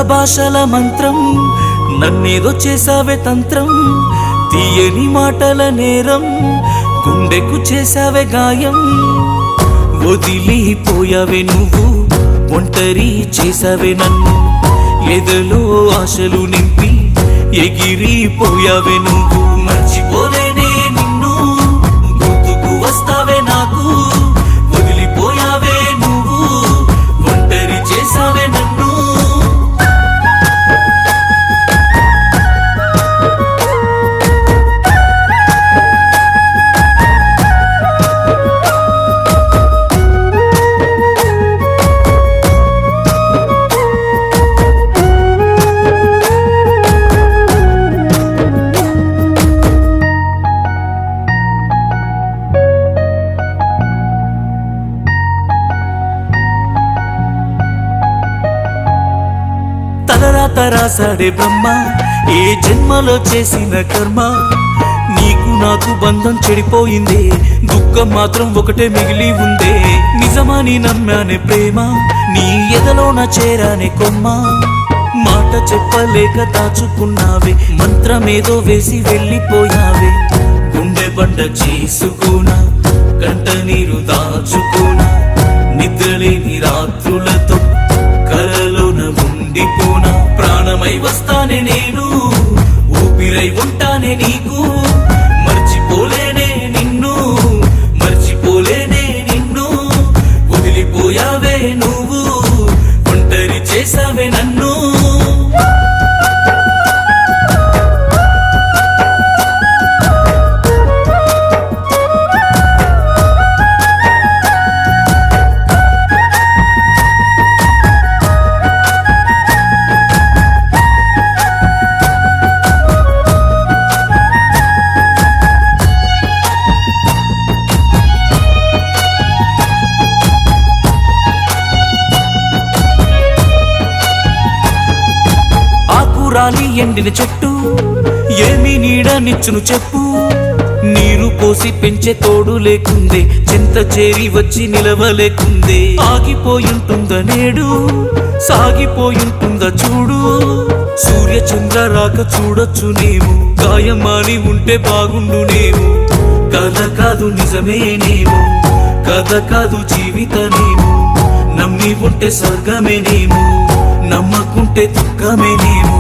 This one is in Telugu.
భాషల మంత్రం నన్నేదో చేసావే తంత్రం తీయని మాటల నేరం గుండెకు చేసావే గాయం వదిలిపోయావే నువ్వు ఒంటరి చేసావే నన్ను ఎదలో ఆశలు నింపి ఎగిరిపోయావే నువ్వు మర్చిపోలేనే నిన్ను గుర్తుకు వస్తావే నాకు వదిలిపోయావే నువ్వు ఒంటరి చేసావే నన్ను తలరాత రాసాడే బ్రహ్మ ఏ జన్మలో చేసిన కర్మ నీకు నాకు బంధం చెడిపోయిందే దుఃఖం మాత్రం ఒకటే మిగిలి ఉందే నిజమని నమ్మానే ప్రేమ నీ ఎదలోన చేరానే కొమ్మ మాట చెప్పలేక దాచుకున్నావే మంత్రమేదో వేసి వెళ్ళిపోయావే గుండె బండ చేసుకున్నా కంట నీరు దాచుకున్నా నిద్రలేని రాత్రులతో కలలోన ఉండిపోనా ప్రాణమై వస్తానే నేను ఊపిరై ఉంటానే నీకు మర్చిపోలేనే నిన్ను మర్చిపోలేనే నిన్ను వదిలిపోయావే నువ్వు ఒంటరి చేసావే నన్ను రాలి ఎండిన చెట్టు ఏమి నీడ నిచ్చును చెప్పు నీరు పోసి పెంచే తోడు లేకుందే చింత చేరి వచ్చి నిలవలేకుందే ఆగిపోయుంటుందా నేడు సాగిపోయుంటుందా చూడు సూర్య చంద్ర రాక చూడొచ్చునేమో గాయమాని ఉంటే బాగుండునేమో కథ కాదు నిజమేనేమో కథ కాదు జీవితమేమో నమ్మి ఉంటే స్వర్గమేనేమో నమ్మకుంటే దుఃఖమేనేమో